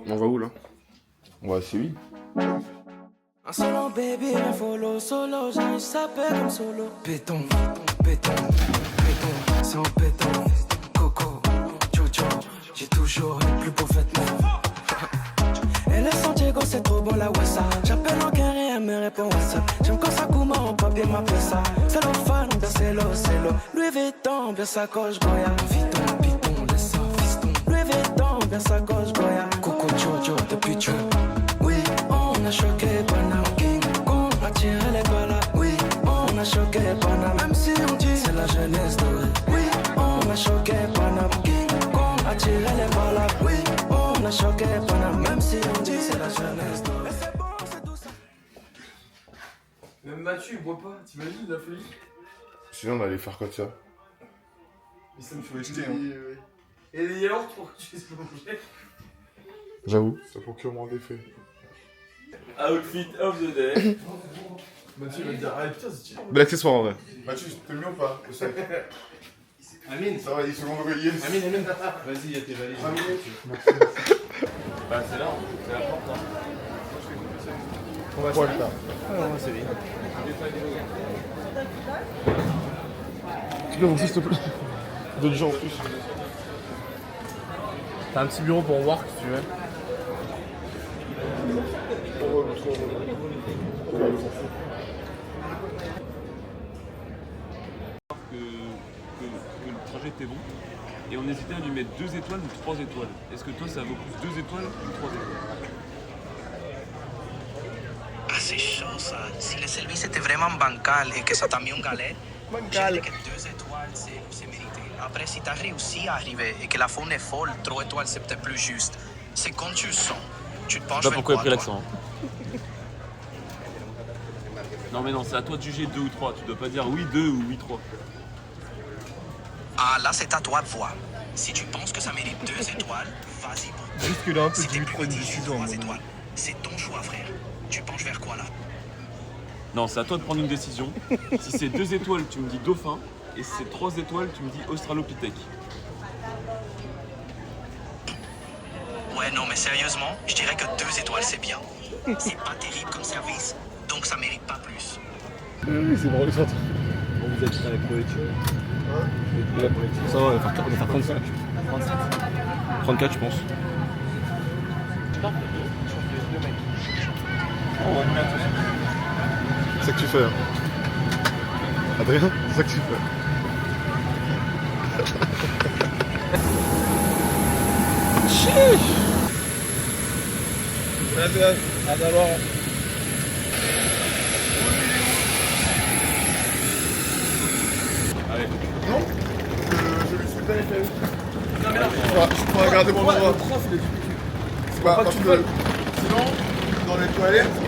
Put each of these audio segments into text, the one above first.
On va où là? On va à Séville. Un solo baby, un follow solo, j'arrive sapé comme solo. Béton, béton, béton, c'est en béton. Coco, Jojo, j'ai toujours les plus beaux vêtements. Et le Santiago c'est trop bon la Wessa. J'appelle en carré, elle me répond WhatsApp. J'aime quand ça coule en papier m'appelle ça. C'est le fan, bien c'est l'eau. Louis Vuitton, bien sa coche Goya. Vuitton, Piton, laisse ça, fiston. Louis Vuitton, bien sa coche Goya. Coco, Jojo, depuis tu. Oui, on a choqué Panam King Kong, attiré les balles. Oui, on a choqué Panam. Même si on dit c'est la jeunesse dorée. Oui, on a choqué Panam King Kong, attiré les balles. Oui, on a choqué Panam. Même si on dit c'est la jeunesse dorée. C'est bon, c'est tout ça. Même Mathieu il boit pas, t'imagines la folie? Sinon on allait faire quoi de ça? Mais ça me fait jeter hein. Et les yaourts, pourquoi tu les as mangés? J'avoue. Ça procure moins d'effet. Outfit of the day. Mathieu va te dire, ah putain c'est stylé. Bel accessoire en vrai. Mathieu, t'aimes bien ou pas? Le sac. Amine, Ça va, il se rend envoyé. Amine, vas-y, y'a tes valises. Bah c'est là, c'est la porte hein. On va Voilà. on va s'éveiller. Tu peux avancer s'il te plaît? D'autres gens en plus. T'as un petit bureau pour work si tu veux. Que le trajet était bon et on hésitait à lui mettre 2 étoiles ou 3 étoiles. Est-ce que toi ça vaut plus 2 étoiles ou 3 étoiles? Ah, c'est chaud ça. Si le service était vraiment bancal et que ça t'a mis en galère, je dirais que 2 étoiles c'est mérité. Après, si t'as réussi à arriver et que la faune est folle, 3 étoiles c'est peut-être plus juste. C'est quand tu le sens. Tu te penches Pas vers pourquoi il a quoi, pris toi? l'accent. Non mais non, c'est à toi de juger 2 ou 3. Tu dois pas dire oui 2 ou oui 3. Ah, là c'est à toi de voir. Si tu penses que ça mérite 2 étoiles, vas-y. Juste que là un peu Si du t'es micro plus une motivé, décision. 3 étoiles. C'est ton choix, frère. Tu penches vers quoi là? Non, c'est à toi de prendre une décision. Si c'est 2 étoiles, tu me dis dauphin. Et si c'est 3 étoiles, tu me dis australopithèque. Ouais, non, mais sérieusement, je dirais que 2 étoiles c'est bien. C'est pas terrible comme service, donc ça mérite pas plus. Oui, c'est bon, ils sont. Bon, vous êtes prêts avec nourriture? Ça va, on va faire 35. 34 je pense. C'est ça que tu fais. Hein. Adrien, c'est ça que tu fais. Ah d'abord. Allez. Non je lui suis pas les fesses. Non mais non. Je peux regarder mon endroit. C'est pas parce que sinon, dans les toilettes,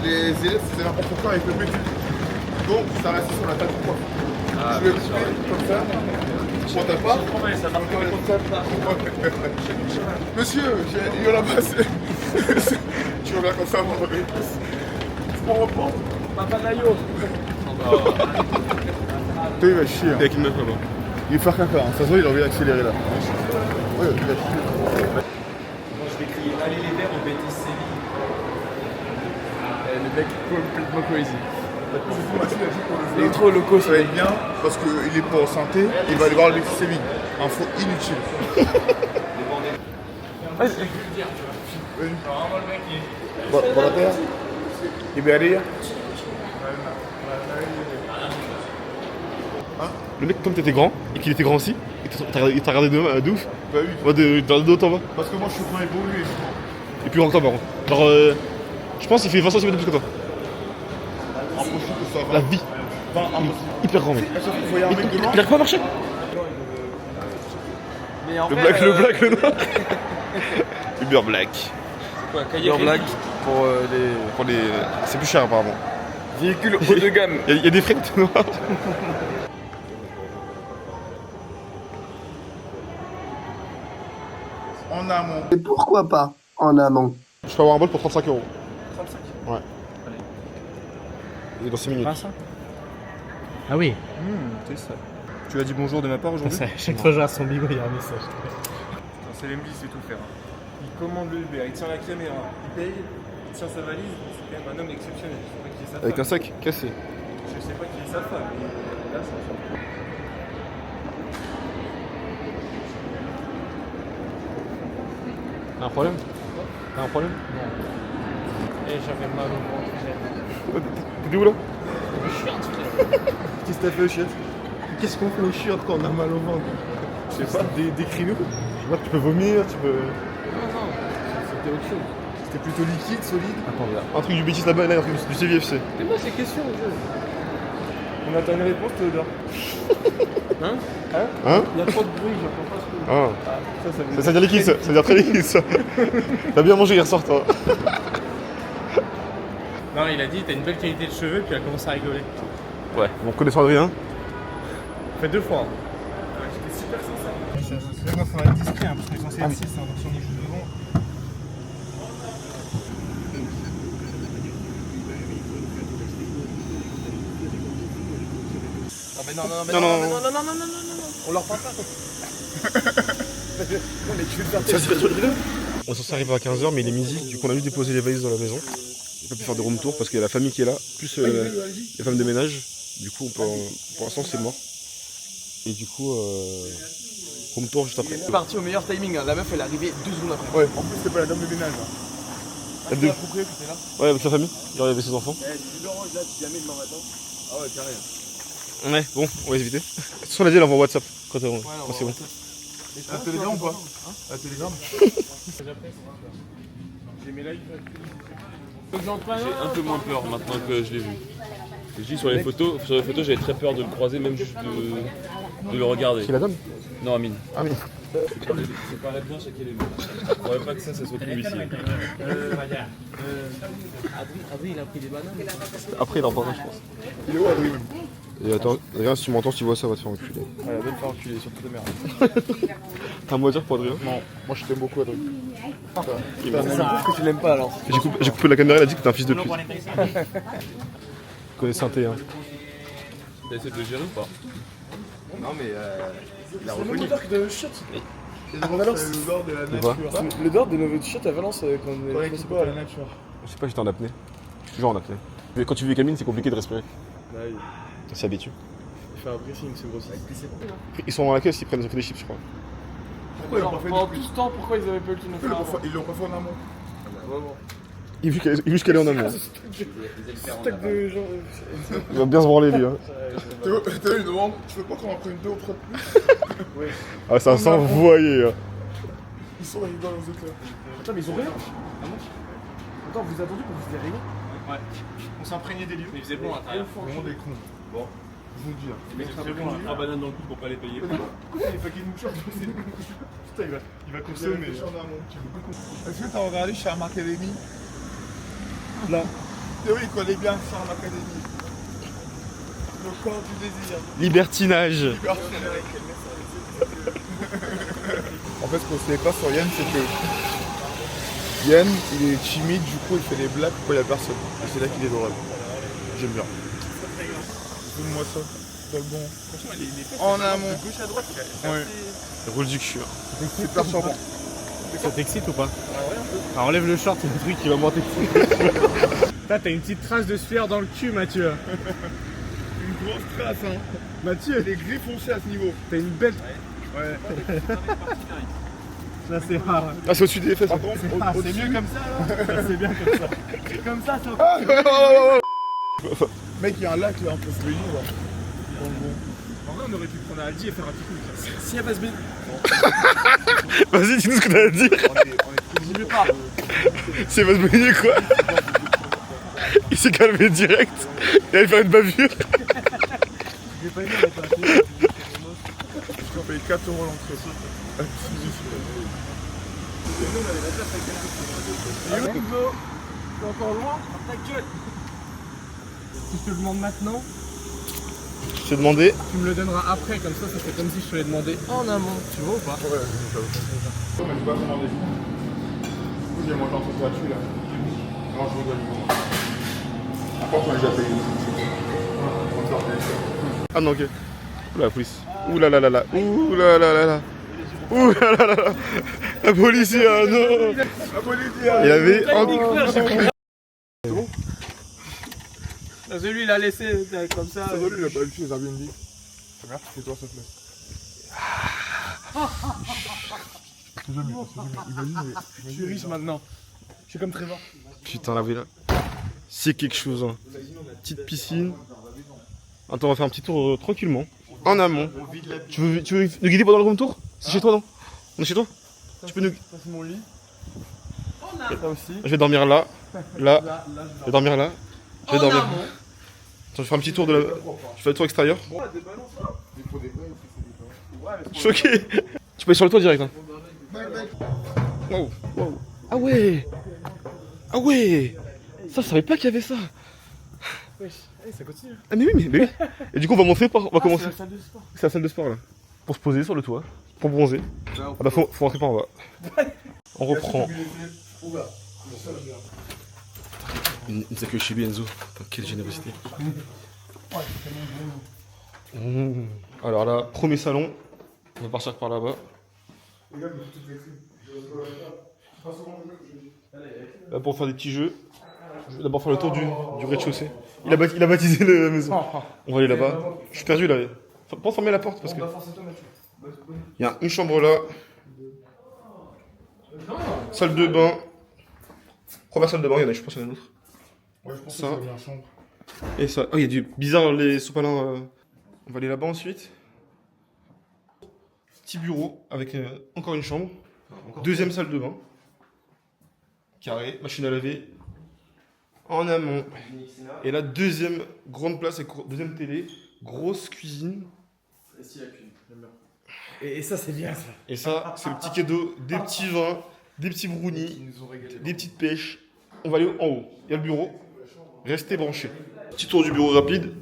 les élèves faisaient n'importe quoi avec le petit. Donc ça reste sur la table de coiffe. Je vais couper comme ça. Quand t'as pas, monsieur, il y en a pas. Tu reviens comme ça, moi. Je m'en reprends. Papa Nayo. Il va chier. Hein. Avec une meuf là-bas. Il va faire caca. Hein. Ça se voit, il a envie d'accélérer là. Ouais, il va chier. Moi je vais crier allez les verts au Betis Séville. Le mec complètement crazy. Il est trop loco, ça va être bien parce qu'il est pour santé, il va aller voir le Betis Séville. Info inutile. Bon, la terre. Il va aller. Le mec, comme t'étais grand et qu'il était grand aussi, il t'a regardé de ouf. Bah oui. Ouais, dans le dos en bas. Parce que moi je suis moins évolué. Et plus grand que toi par contre. Genre, je pense qu'il fait 20 cm de plus que toi. Impossible que ça va. La vie. Enfin, impossible. Hyper grand mec. Sauf qu'il faut y avoir un mec devant. Il arrive pas à marcher. Mais en Le vrai, black, le black, le noir. Uber Black. quoi, Uber Black Pour les. C'est plus cher apparemment. véhicule haut de gamme. Il y a des frais noirs. En amont. Et pourquoi pas en amont? Je peux avoir un bol pour 35 €. 35. Ouais. Et dans 6 minutes. Pas ça? Ah oui, C'est ça. Tu as dit bonjour de ma part aujourd'hui? chaque fois que je regarde son bigot, il y a un message. C'est l'MD, c'est tout faire. il commande le Uber, il tient la caméra, il paye, il tient sa valise, c'est quand même un homme exceptionnel. Je sais pas qui est sa femme. Avec un sac cassé. Je sais pas qui est sa femme, mais là c'est un champion. T'as un problème? T'as un problème? Et j'avais mal au ventre. T'es où là? Qu'est-ce que t'as fait aux chiottes? Qu'est-ce qu'on fait aux chiottes quand on a mal au ventre? Je sais pas, décris-nous. Je vois que tu peux vomir, tu peux. Non, c'était autre chose. C'était plutôt liquide, solide. Attends, il y a un truc du Bétis là-bas et là, un truc du CVFC. C'est moi ces questions, On attend une réponse, Théodore. Hein? Il y a trop de bruit, j'entends pas ce que. Ah. Ça veut Ça veut dire liquide, ça. Ça veut dire très liquide, ça. T'as bien mangé hier soir, toi. Non, il a dit t'as une belle qualité de cheveux, puis il a commencé à rigoler. Ouais. Bon, connaissant Adrien. Fait 2 fois. J'étais super sincère. Il faut être discret, hein, parce qu'on est censé être 6, donc si on est juste devant. Ah mais non, on leur parle pas. On est que On est censé arriver à 15h, mais il est midi. Du coup, on a juste déposé les valises dans la maison. J'ai pas pu faire de room tour parce qu'il y a la famille qui est là, plus les femmes de ménage. Du coup, pour l'instant, c'est mort. Et du coup, room tour juste après. C'est parti au meilleur timing, hein. La meuf elle est arrivée 2 secondes après. Ouais, en plus, c'était pas la dame de ménage. Hein. Elle de... La propriété qui était là. Ouais, avec sa famille. Genre, il y avait ses enfants. Tu l'orange là, tu jamais demain matin. Ah ouais, carré. Ouais, bon, on va éviter. De toute façon, on a dit, elle envoie WhatsApp quand c'est bon. Un télégramme ou pas? Un télégramme? J'ai mes likes. J'ai un peu moins peur maintenant que je l'ai vu. Je dis sur les photos, j'avais très peur de le croiser, même juste de le regarder. C'est la dame? Non, Amine. Amine. C'est paraît bien chez quel est Je croyais pas que ça se trouve ici. Adrien, il a pris des bananes. Après, il en parlera, je pense. Il est où, Adrien? Et attends, regarde, si tu m'entends, si tu vois ça, va te faire enculer. Ouais, va me faire enculer, surtout de merde. T'as un mot à dire pour Adrien? Non, moi je t'aime beaucoup, Adrien. Ça prouve que tu l'aimes pas alors. J'ai coupé la caméra, elle a dit que t'es un fils de pute. Connais Synthé, hein. T'as essayé de le gérer ou pas? Non mais Il a reconnu. de shit. Valence, c'est l'odeur de la Quoi? nature. L'odeur de nos shit à Valence quand on Ouais, est. c'est pas à la nature. Je sais pas, j'étais en apnée. Je suis toujours en apnée. Mais quand tu vis avec Amine, c'est compliqué de respirer. Ouais, On s'habitue. il fait un briefing, c'est grossiste. Ils sont dans la caisse, ils prennent des chips, je crois. Pourquoi ils l'ont pas fait Pendant du tout ce temps, pourquoi ils avaient pas eu le temps de le faire? Ils l'ont pas fait en amont. Vraiment. Il vu qu'elle est en amont. Stock de gens. Il va bien se branler, lui. Hein. T'as eu une demande? Tu veux pas qu'on en prenne 2 ou 3 de plus? Ah, ça sent envoyé. Hein. Ils sont dans les éclairs. Attends, mais ils ont rien. Attends, vous attendez pour vous rien? Ouais. On s'imprégnait des lieux. Mais il faisait bon à l'intérieur. Le monde est con. Bon, je vous le dis. Hein. Mais c'est très bon, 3 bananes dans le cul pour pas les payer. Pourquoi il est pas qu'il nous charge? Putain, il va consommer. Est-ce que t'as regardé Charm Academy? Là. Oui, il connaît bien Charm Academy. Le corps du désir. Libertinage. En fait, ce qu'on ne savait pas sur Yann, c'est que Yann, il est timide, du coup, il fait des blagues quand il n'y a personne. Et c'est là qu'il est drôle. J'aime bien. Donne-moi ça. Dans le bon. En amont. De gauche à droite, Ouais. Il roule du cul. Hein. C'est perturbant. Ça t'excite ou pas? Alors enlève le short, c'est le truc qui va moins t'exciter. T'as une petite trace de sueur dans le cul, Mathieu. Une grosse trace, hein. Mathieu, Les gris foncés à ce niveau. t'as une belle. Ouais. Là c'est rare. Ah, c'est au-dessus des fesses. Par contre, C'est mieux comme ça, là. C'est bien comme ça. C'est comme ça, ça. Mec, il y a un lac là, on peut se baigner là. Dans le bon. En vrai, on aurait pu prendre un Aldi et faire un pique-nique. Si elle va se baigner. Vas-y, dis-nous ce que t'as à dire. J'y vais pas. C'est va se baigner, quoi. Il s'est calmé direct. Il allait faire une bavure. Je vais pas aimer avec un pied. Je t'en paye 4 € l'entrée. T'es encore loin? Ta gueule. Si je te le demande maintenant, Je t'ai demandé. tu me le donneras après, comme ça fait comme si je te l'ai demandé en amont. Tu vois ou pas? Ouais, mais je vais pas commander. Du coup, j'ai mangé en toute là. Non, je rigole. Après, on a déjà payé. Ah non, ok. Oula, la police. Ouh là là là là. Ouh là là là là. Ouh là là là là. Un policier, non. Il avait Celui, il a laissé comme ça. Lui, il a pas eu les Airbnb. Regarde, fais-toi ça te plaît. Je suis riche maintenant. Je suis comme Trevor. Putain, la là. C'est quelque chose. Hein. Petite piscine. Attends, on va faire un petit tour tranquillement. En amont. Tu veux nous guider pendant le room tour? C'est chez toi, non? On est chez toi? Tu peux nous. Ça, c'est mon lit. Ça aussi. Je vais dormir là. Là. Je vais dormir là. Je vais dormir. Attends, je vais faire un petit tour de la. Je fais le tour extérieur. Choqué. Tu peux aller sur le toit direct. Hein. Wow. Wow. Ah ouais. Ah ouais. Ça, je savais pas qu'il y avait ça. Wesh, ça continue. Ah mais oui, mais oui. Et du coup, on va montrer par. On va commencer. C'est la salle de sport. C'est la salle de sport là. Pour se poser sur le toit. Pour bronzer. Ah bah faut rentrer par en bas. On reprend. Une accueil chez lui, Enzo. Putain, quelle générosité. Alors là, premier salon. On va partir par là-bas. Là pour faire des petits jeux. Je vais d'abord faire le tour du rez-de-chaussée. Il a baptisé la maison. On va aller là-bas. Je suis perdu là. Pense fermer la porte parce que. Il y a une chambre là. Salle de bain. Première salle de bain, il y en a, je pense qu'il y en a une autre. Ouais, je pense Ça. que c'est bien chambre. Et ça. Oh, il y a du bizarre les sopalins. On va aller là-bas ensuite. Petit bureau avec encore une chambre. Deuxième salle de bain. Carré, machine à laver. En amont. Et là, deuxième grande place et deuxième télé. Grosse cuisine. Et ça, c'est bien ça. Et ça, c'est le petit cadeau. Des petits vins, des petits brownies, des petites pêches. On va aller en haut. Il y a le bureau. Restez branchés. Petit tour du bureau rapide.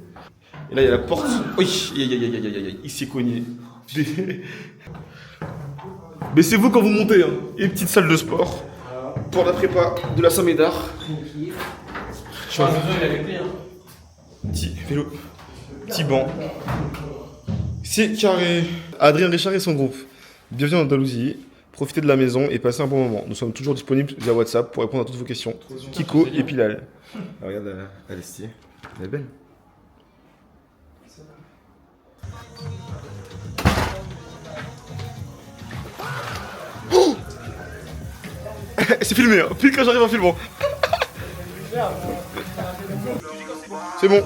Et là, il y a la porte. Oui, il s'est cogné. Mais c'est vous quand vous montez. Hein. Et une petite salle de sport. Pour la prépa de la Saint-Médard. Petit vélo. Petit banc. C'est carré. Adrien Richard et son groupe. Bienvenue en Andalousie. Profitez de la maison et passez un bon moment. Nous sommes toujours disponibles via WhatsApp pour répondre à toutes vos questions. Kiko et Pilal. Ah, regarde, elle est stylée. Elle est belle. Oh c'est filmé, hein. Pile quand j'arrive en filmant. C'est bon.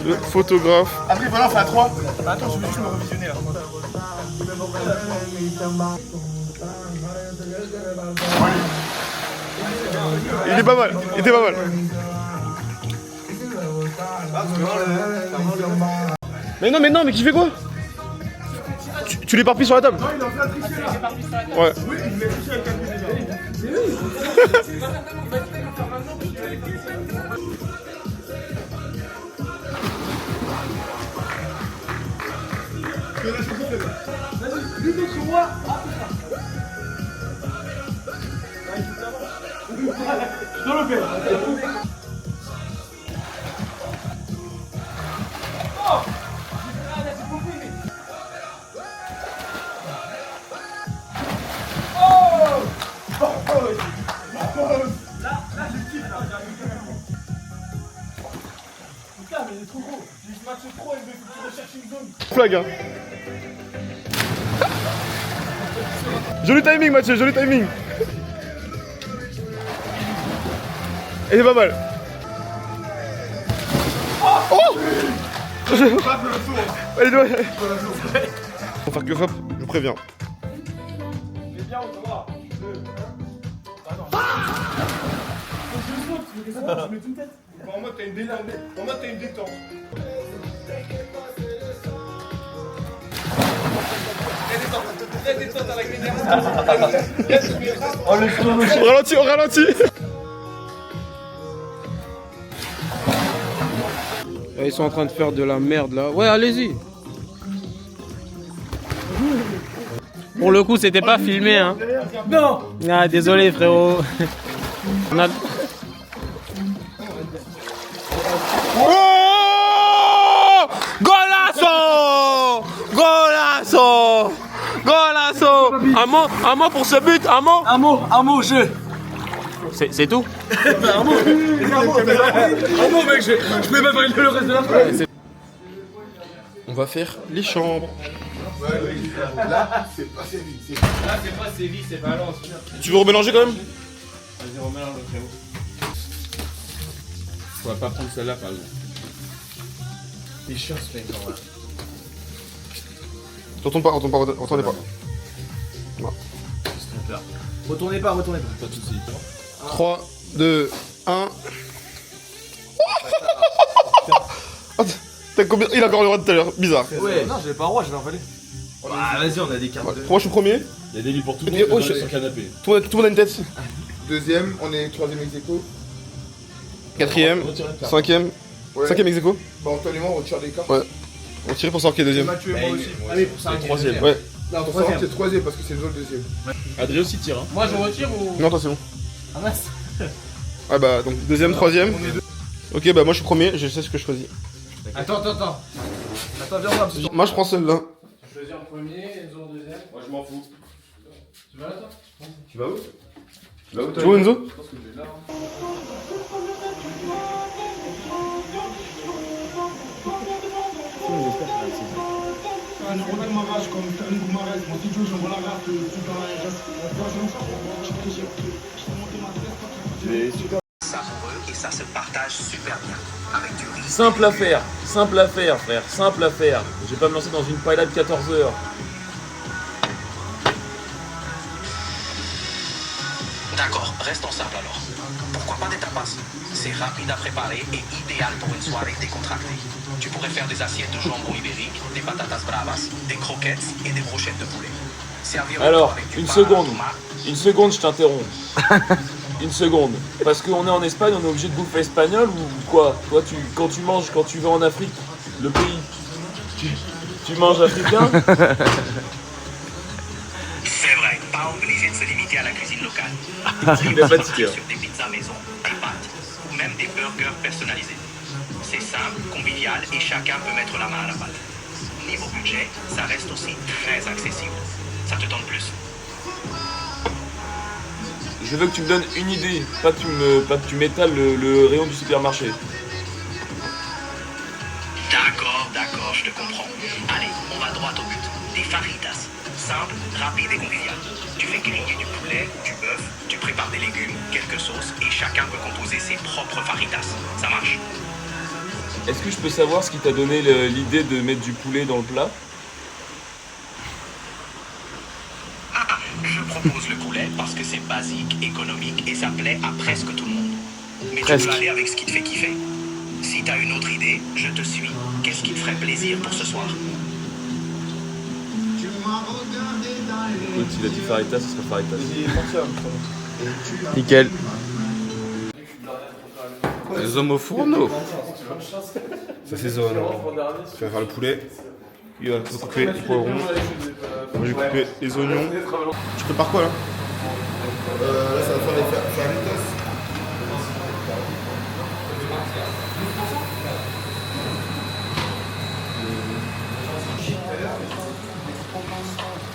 Le photographe. Après, voilà, on fait à 3. Attends, je veux juste me revisionner là. Il est pas mal, il était pas mal. Mais non, mais qui fait quoi? Tu l'éparpilles sur la table? Non, il est en train de tricher là. Ouais. Oui, il est triché avec Putain, mais il est trop gros. Il se match trop, il veut rechercher une zone. Flag, hein. Joli timing, Mathieu, joli timing. Elle est pas mal. Oh Elle doit... Faut faire que hop, je vous préviens. C'est bien, on va voir. Je mets une tête. En mode, t'as une détente. En mode, t'as une détente. On ralentit. Ils sont en train de faire de la merde là. Ouais, allez-y. Pour le coup, c'était pas filmé, hein. Non. Ah, désolé, frérot. On a... Oh Golazo! Golazo! Un mot pour ce but, un mot. Un mot, je. C'est tout? Un mot, mec, je peux même pas le reste de la phrase. On va faire les chambres. Là, c'est pas Séville. Là, c'est pas Séville, c'est Valence. Tu veux remélanger quand même? Vas-y, remélange le frérot. On va pas prendre celle-là par exemple. Il est chiant ce mec, en vrai. Retournez pas. Retournez pas. Pas tout de suite. 3, 2, 1. T'as combien? Il a encore le droit tout à l'heure, bizarre. Ouais, non, j'avais pas le droit, j'avais envalé. Ah, vas-y, on a des cartes. Moi je suis premier. Il y a des lits pour tout le Et- monde, oh, sur je- le canapé. Tout le monde a une tête. Deuxième, on est troisième ex aequo. Quatrième, cinquième. Ouais. Cinquième ex aequo. Bah, Antoine et moi, on retire des cartes. Ouais. On tire pour savoir qui est deuxième. Mathieu et moi aussi. Ah oui, pour ça, troisième. Ouais. Non, pour savoir qui est troisième parce que c'est le deuxième. Adrien aussi tire. Hein. Moi, je retire ou. Non, toi c'est bon. Ah, mince. Ah bah donc deuxième, troisième. Ok bah moi je suis premier, je sais ce que je choisis. Attends. Attends, viens voir, parce que Moi je prends celle-là. Je choisis en premier, Enzo en deuxième. Moi je m'en fous. Tu vas là, toi? Tu vas où? Tu vas où Tu vois Enzo? Je pense que je vais là. Hein. Savoureux et ça se partage super bien. Avec du riz. Simple affaire, frère, simple affaire. Je vais pas me lancer dans une paella de 14 heures. D'accord, restons simples alors. Pourquoi pas des tapas? C'est rapide à préparer et idéal pour une soirée décontractée. Tu pourrais faire des assiettes de jambon ibérique, des patatas bravas, des croquettes et des brochettes de poulet. Servir le Alors, tout avec du une pain, seconde, tomate. je t'interromps. Une seconde. Parce qu'on est en Espagne, on est obligé de bouffer espagnol ou quoi? Toi, quand tu vas en Afrique, le pays, tu manges africain? C'est vrai, pas obligé de se limiter à la cuisine locale. Il est fatigué. Sur des pizzas maison, des pâtes ou même des burgers personnalisés. C'est simple, convivial et chacun peut mettre la main à la pâte. Niveau budget, ça reste aussi très accessible. Ça te tente plus? Je veux que tu me donnes une idée, pas que tu m'étales le rayon du supermarché. D'accord, je te comprends. Allez, on va droit au but. Des fajitas. Simple, rapide et convivial. Tu fais griller du poulet ou du bœuf, tu prépares des légumes, quelques sauces et chacun peut composer ses propres fajitas. Ça marche? Est-ce que je peux savoir ce qui t'a donné l'idée de mettre du poulet dans le plat? Je propose le poulet parce que c'est basique, économique et ça plaît à presque tout le monde. Mais Presque. tu peux aller avec ce qui te fait kiffer. Si t'as une autre idée, je te suis. Qu'est-ce qui te ferait plaisir pour ce soir? Écoute, s'il a dit Faritas, ce sera Faritas. Nickel. Les hommes au fourneau. Ça c'est zone. Tu vas faire le poulet. Il va couper les poivrons. Moi j'ai coupé les oignons. Tu prépares quoi là? Là, ça va faire les fajitas.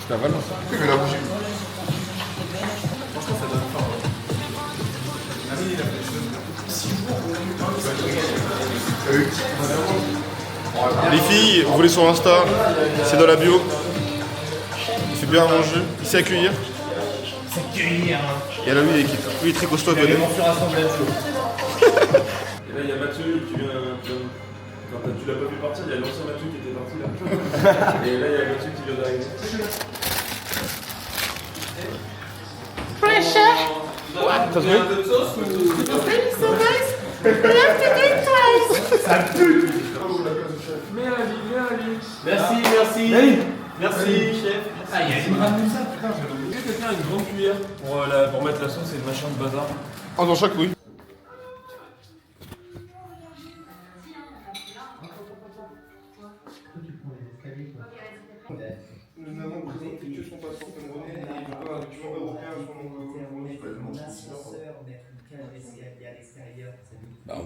C'est pas mal. Oui, mais la bougie. Les filles, vous voulez sur Insta, c'est dans la bio. Il fait bien à manger, il sait accueillir. Et là lui il est équipe. Lui il est très costaud, venez. Et là, il y a Mathieu qui vient. Quand tu l'as pas vu partir, il y a l'ancien Mathieu qui était parti là. Et là, il y a Mathieu qui vient d'arriver. Ça se fait? Un peu de sauce ou... Merci, chef. Ah, il y a une grande ça, putain, j'avais oublié de faire une grande cuillère pour mettre la sauce et le machin de bazar. Ah dans chaque oui. Nous avons présenté que son passeport camerounais et il veut pas un document européen à son nom. Bah, ouais.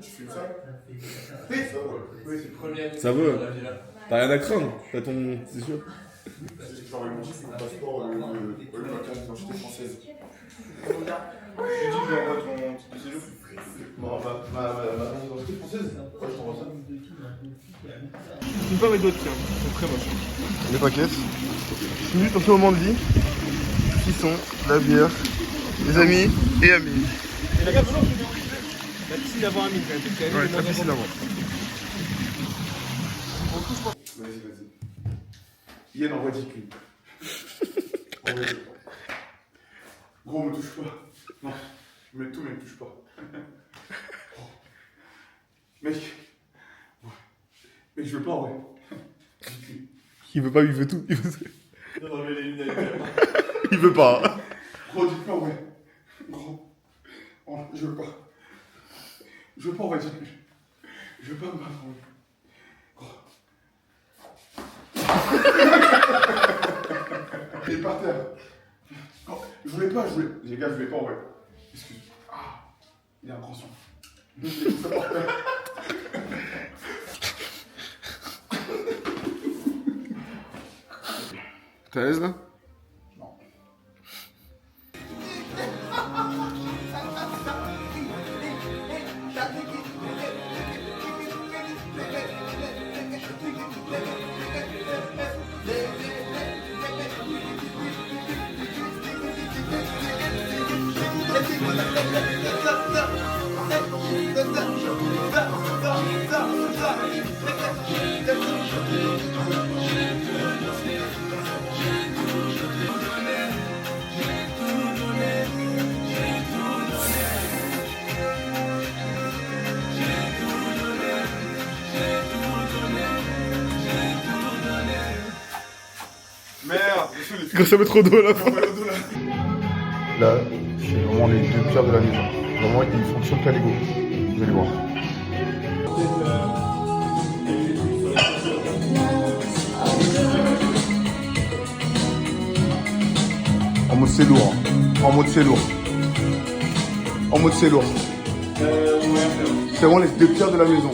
Tu fais ça? Oui, c'est le premier. Ça veut. La villa. T'as rien à craindre, t'as ton. C'est sûr. Genre, ils m'ont dit que mon passeport, ma carte d'identité française. Tu dis dans ton séjour. Ma carte d'identité française. Pourquoi je t'envoie ça? Je ne pas mes doigts de pied, ils sont très moches. Les paquets. Juste en ce moment de vie. Qui sont la bière, les amis et amis. Et la gars, maintenant, la piscine d'avoir amis quand même. Parce qu'elle Ouais, est très difficile d'avant. Vas-y. Yann envoie 10 clés. Gros, me touche pas. Non, je mets tout, mais me touche pas. Mec. Mec, je veux pas, ouais. Il veut pas, il veut tout. Il veut, Non, mais les lunettes. il veut pas. Gros, dites-moi, ouais. Gros. Oh, je veux pas. Je veux pas, ouais, dites-lui. Je veux pas me battre, ouais. Gros. Il est par terre. Oh, je voulais pas, Les gars, je voulais pas, ouais. Excuse. Ah, il est inconscient. Il est tout ça par terre. T'es à l'aise là? Merde, Quand ça met trop d'eau à la fin. Là, c'est vraiment les deux pierres de la maison. Vraiment, ils font sur Caligo. Vous allez voir. En mode c'est lourd. En mode c'est lourd. En mode c'est lourd. C'est vraiment les deux pierres de la maison.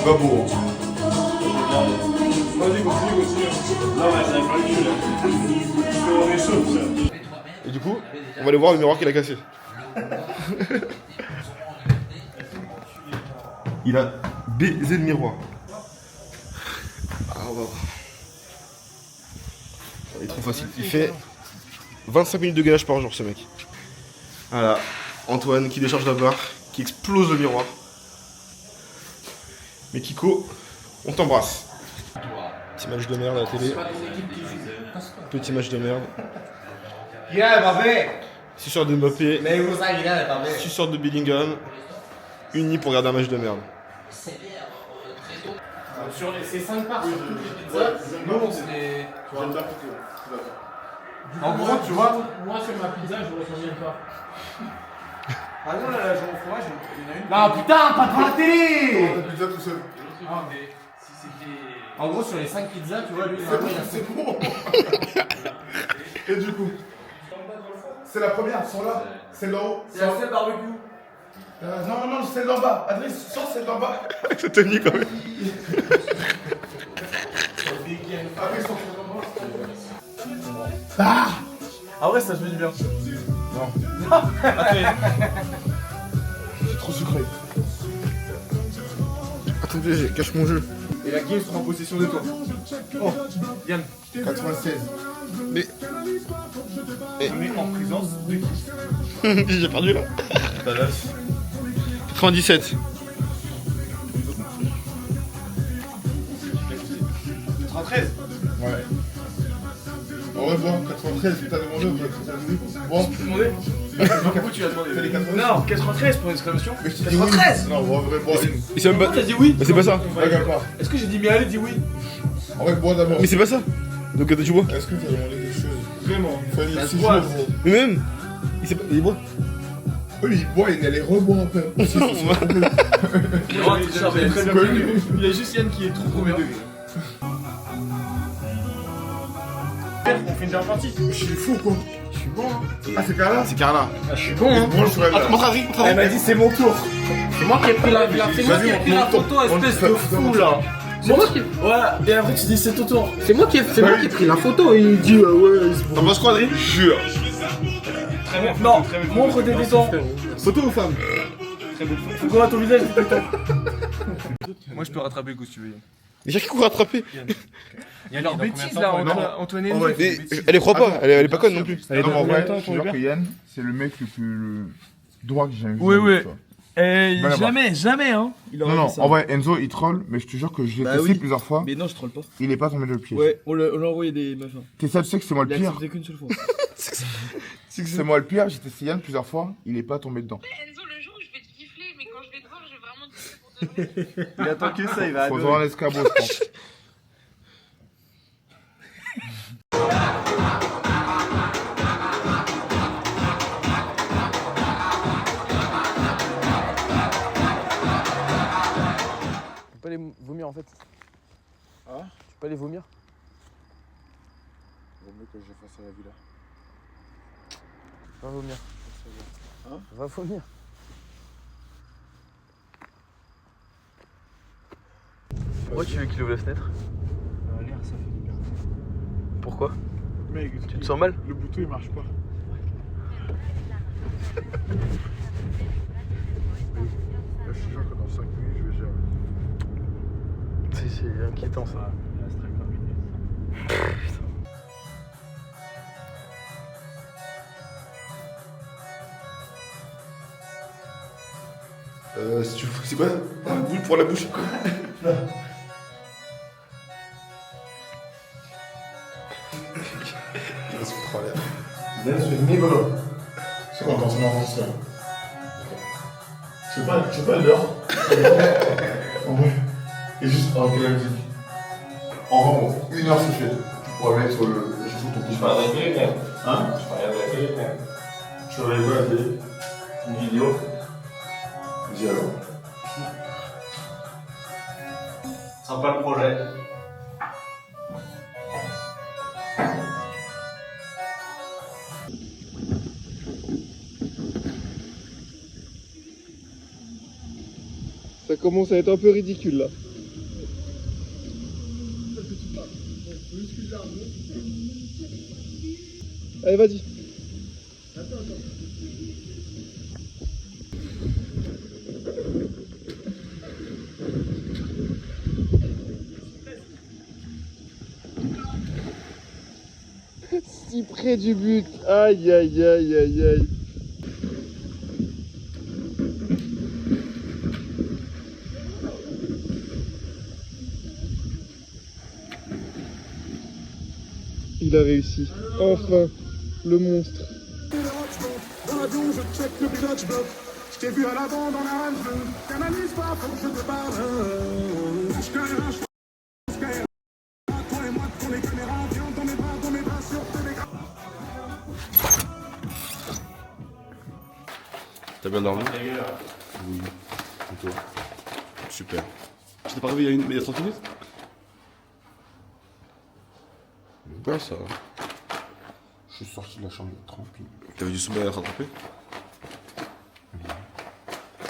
Pas beau. Vas-y, continue. Non, mais ça pas le cul là. Parce qu'on est chaud, ça. Et du coup, on va aller voir le miroir qu'il a cassé. Il a baisé le miroir. Ah, on va voir. Il est trop facile. Il fait 25 minutes de gainage par jour, ce mec. Voilà. Antoine qui décharge la barre, qui explose le miroir. Mais Kiko, on t'embrasse. Petit match de merde à la télé. Petit match de merde. Yeah, Mbappé. Suceur de Mbappé. Mais vous savez, Mbappé. Suceur de Bellingham. Unis pour regarder un match de merde. Sur ces 5 parts sur toutes les pizzas, nous on se les. En gros, tu vois. Moi sur ma pizza, je ressens bien pas. Ah non, là, la jambe au fromage, il y en a une. Non, putain, pas devant la télé. Ta pizza tout seul. Ah, mais si c'était. En gros, sur les 5 pizzas, tu vois, lui, il a C'est bon. Et du coup, c'est la première, sans là. Celle d'en haut. C'est la seule barbecue. Non, celle d'en bas. Adrien, sors celle d'en bas. C'est tenu quand même. Adrien, sors. Ah ouais, ça se fait du bien. C'est trop sucré. Attendez, cache mon jeu. Et la game sera en possession de toi. Oh, Yann. 96. Mais. On est en présence de qui? J'ai perdu là. 97. 93. Ouais. En vrai, bon, 93, t'as demandé ou t'as demandé? Bon, Tu demandais? Pourquoi tu l'as demandé? c'est les 93. Non, 93 pour l'exclamation. Mais je t'ai dit oui. 93. Non, en vrai, bon, Il s'est même pas. Pourquoi t'as dit oui? Mais c'est pas ça. regarde pas. Est-ce que j'ai dit mais allez, dis oui? En vrai, bois d'abord. Mais c'est pas ça. Donc attends, tu vois. Est-ce que t'as demandé quelque chose? Vraiment. Fallait Ça se 6 voit. jours, gros. Mais même. Il boit. Eux, ils boivent et elle boire après. Non, il est très bien connu. Il y a juste Yann qui est trop premier degré. On fait une dernière partie. Je suis fou, quoi. Je Je suis bon, hein. Ah, c'est Carla? C'est Carla. Ah, je suis bon, hein. Bon, je suis Ah, montre Adrien, montre Elle Adrien. m'a dit c'est mon tour. C'est moi qui ai pris la c'est moi qui ai pris la photo, espèce de fou là. C'est moi qui. Ouais, et après tu dis c'est ton tour. C'est moi qui ai pris la photo et il dit ouais, il se T'en penses quoi, Adrien? Jure. Très bon. Non, montre des dents. Photo ou femme? Faut qu'on voit ton visage, c'est tout le temps. Moi, je peux rattraper le coup si tu veux. Les gens qui courent rattraper. Il y a leur bêtise là, Antoine et Ouais. Et elle les croit pas, elle est pas conne non plus. Elle est Non, mais en dans vrai, combien de temps, je ton te jure Uber que Yann, c'est le mec le plus droit que j'ai jamais vu. Oui, de ma vie, oui. toi. Jamais, hein. Il aurait Non, fait ça. en vrai, Enzo, il troll, mais je te jure que je l'ai Bah testé oui. plusieurs fois. Mais non, je troll pas. Il est pas tombé dans le piège. Ouais, on l'a envoyé des meufs. Hein. T'es ça, tu sais que c'est moi le Il a pire. accepté qu'une seule fois. C'est moi le pire, j'ai testé Yann plusieurs fois, il est pas tombé dedans. Enzo, le jour où je vais te gifler, mais quand je vais te voir, je vais vraiment te gifler pour de vrai. Il attend que ça, il va Faut adorer. voir l'escabeau, je pense. Tu peux pas les vomir en fait. Ah? Tu peux pas les vomir. Vaut mieux que je fasse à la villa. Va vomir. Hein? Va vomir. Pourquoi tu veux qu'il ouvre la fenêtre? L'air, ça fait du bien. Pourquoi? Mec, Tu te sens mal? le bouton il marche pas. Je te jure que dans 5 minutes, je vais gérer. C'est inquiétant ça. Si tu veux, c'est quoi? Un boule pour la bouche. Il va se foutre en l'air. C'est quand on avance là. Je sais pas l'heure. En vrai. Et juste, ok, la musique. En vrai, 1 heure c'est fait. Tu pourras mettre le. Je fous ton pouce. Hein? Tu regardes quoi la télé? Une vidéo? Dis alors. Sympa le projet. Ça commence à être un peu ridicule là. Allez, vas-y. Si près du but. Aïe aïe aïe aïe aïe. Il a réussi. Enfin, le monstre. T'as bien dormi? Oui. Et toi? Super. Tu t'es pas réveillé il y a 30 minutes? Ouais, ça va. Je suis sorti de la chambre tranquille. T'avais du sommeil à te rattraper?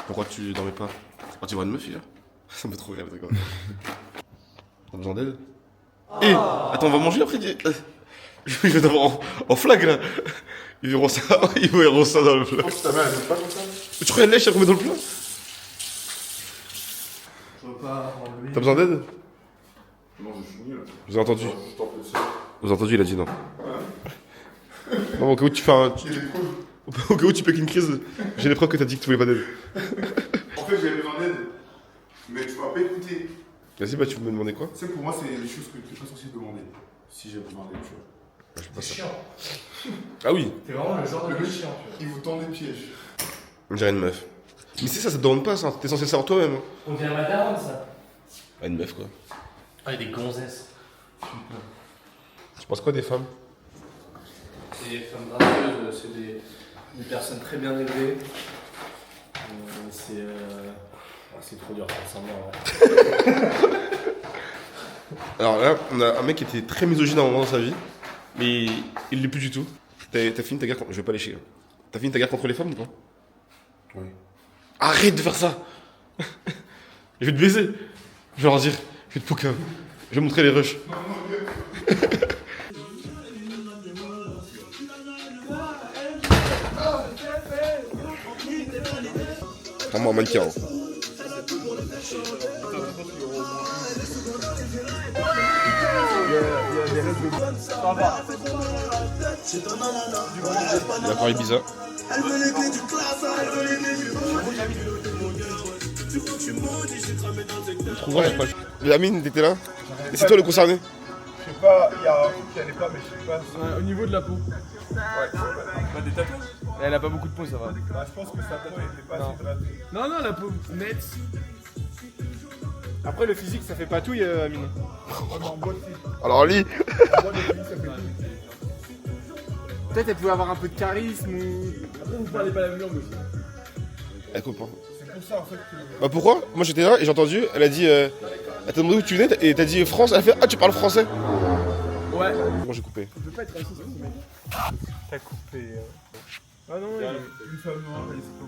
Pourquoi tu dormais pas? Ah, tu vois une meuf, là? Ça me fait trop rire, d'accord. T'as besoin d'aide? Eh! Attends, on va manger après? Je vais d'abord en flag, là. Ils verront ça dans le plat. Ta mère, elle veut pas comme ça? Tu crois qu'elle lèche, elle remet dans le plat? T'as besoin d'aide? Non, je suis nul. Vous avez entendu? Je t'en prie, ça. Vous avez entendu, il a dit non. Non, au cas où tu fais un... Au cas où tu pèques une crise, j'ai les preuves que t'as dit que tu voulais pas d'aide. En fait, j'avais besoin d'aide, mais tu m'as pas écouté. Vas-y, bah tu peux me demander quoi? Tu sais, pour moi, c'est les choses que tu n'es pas censé demander. Si j'ai besoin d'aide, tu vois. Bah, je sais pas ça. Chiant. Ah oui, T'es vraiment le genre de Le mec mec, chiant. il vous tend des pièges. on dirait une meuf. Mais c'est ça te demande pas ça, t'es censé le savoir toi-même. Hein. On dirait ma daronne, ça. Ah, une meuf quoi. Ah, il y a des gonzesses. Tu penses quoi des femmes? C'est des femmes gracieuses, c'est des personnes très bien élevées. C'est trop dur de faire semblant, ouais. Alors là, on a un mec qui était très misogyne à un moment dans sa vie, mais il l'est plus du tout. T'as fini ta guerre contre... Je vais pas lécher. T'as fini ta guerre contre les femmes ou pas? Oui. Arrête de faire ça. Je vais te baiser. Je vais leur dire. Je vais te poucave. Je vais montrer les rushs. Vraiment un mannequin. Hein. D'accord, Ibiza. Amine, t'étais là? Et c'est toi le concerné? Je sais pas, il y a un truc qui allait pas, mais je sais pas. Au niveau de la peau. Pas des tatouages. Elle a pas beaucoup de peau, ça va. Bah, je pense que sa peau était pas assez hydratée. Non, la peau nette. Après, le physique, ça fait pas tout, Amine. Alors lis. Peut-être elle pouvait avoir un peu de charisme ou... Après, vous parlez pas la même langue aussi. Elle comprend. C'est pour ça en fait que. Bah pourquoi? Moi j'étais là et j'ai entendu, elle a dit... elle t'a demandé où tu venais et t'as dit France, elle a fait ah tu parles français? Ouais. Moi j'ai coupé. On peut pas être raciste, mec. T'as coupé. Ah non, Une femme noire, et c'est pas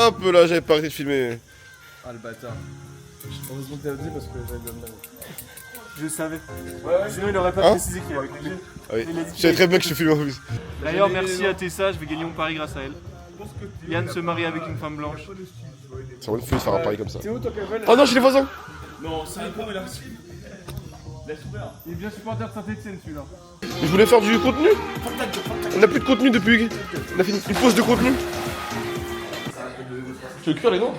mon Hop là, j'avais pas arrêté de filmer. Ah le bâtard. Heureusement que t'as dit parce que j'avais de la merde. Je savais. Sinon il aurait pas précisé qu'il avait coupé. Ah oui. Je savais très bien que je te filmais en plus. D'ailleurs merci à Tessa, je vais gagner mon pari grâce à elle. Yann se marie avec une femme blanche. C'est vraiment fou de faire un pari comme ça. C'est où toi Kevin? Oh non, chez les voisins. Non, c'est pas là. Laisse ouvert. Il est bien supporter de Saint-Etienne celui-là. Je voulais faire du contenu. On n'a plus de contenu depuis. On a fait une pause de contenu. Tu veux cuire les noix?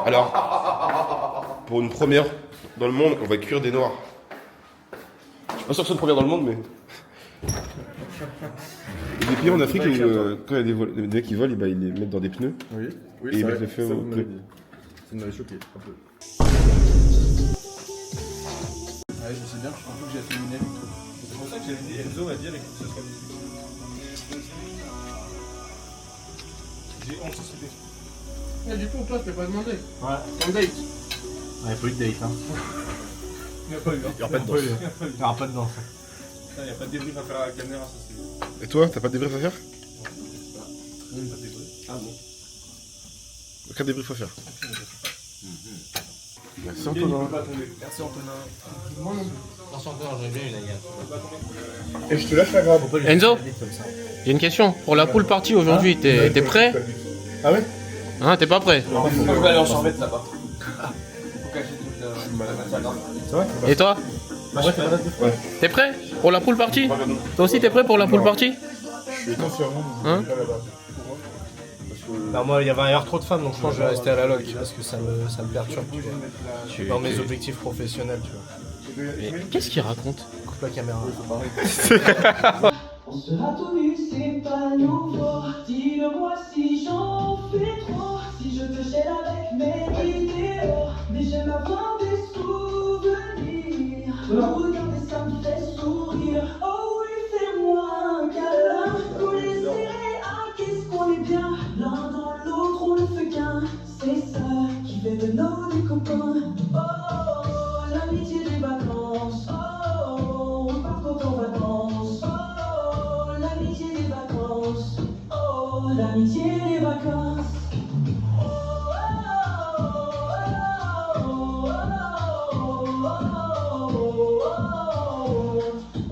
Alors, pour une première dans le monde, on va cuire des noirs. Je suis pas sûr que ce soit une première dans le monde, mais. Il y a des pays en Afrique où, quand il y a des mecs qui volent, ils les mettent dans des pneus. Oui, Et ils mettent le feu au pneu. Ça m'avait choqué, un peu. Ouais, je sais bien, je pense que j'ai assez miné. C'est pour ça que j'avais dit Enzo m'a dit avec ce soit j'ai anticipé. Et du coup, toi, je t'ai pas demandé. Ouais. Un date. Il n'y a pas eu de date, hein. Il n'y a pas eu. Il n'y aura pas de danse. Il n'y aura pas de danse. Il n'y a pas de débrief à faire à la caméra, ça c'est. Et toi, t'as pas de débrief à faire? Non, pas de débrief. Ah bon. Aucun débrief à faire. Merci Il ne Antonin. peut pas tomber. Merci Antonin. Moi non plus. Merci encore, j'avais bien une agate. Et je te lâche la grave. Enzo, j'ai une question. Pour la pool party aujourd'hui, t'es prêt? Ah ouais? Hein, t'es pas prêt? Moi je vais aller en survette là-bas. Et toi? Ouais. T'es prêt pour la pool party? Toi aussi t'es prêt pour la pool party? Je suis confirmé. Hein? Bah moi il y avait un air trop de femmes donc je pense que je vais rester à la log parce que ça me perturbe tu vois. Dans mes objectifs professionnels tu vois. Mais qu'est-ce qu'il raconte? Coupe la caméra. On sera tout nu, c'est pas nouveau. Dis-le-moi si j'en fais trop. Si je te gêne avec mes vidéos. Mais j'aime avoir des souvenirs. Me regarder, ça me fait sourire. Oh oui, fais-moi un câlin. Tous les serrés, ah, qu'est-ce qu'on est bien. L'un dans l'autre, on le fait qu'un. C'est ça qui fait de nous des copains. Oh, l'amitié des vacances. Oh, on part quand en vacances. Oh, l'amitié des vacances. Oh, l'amitié des vacances.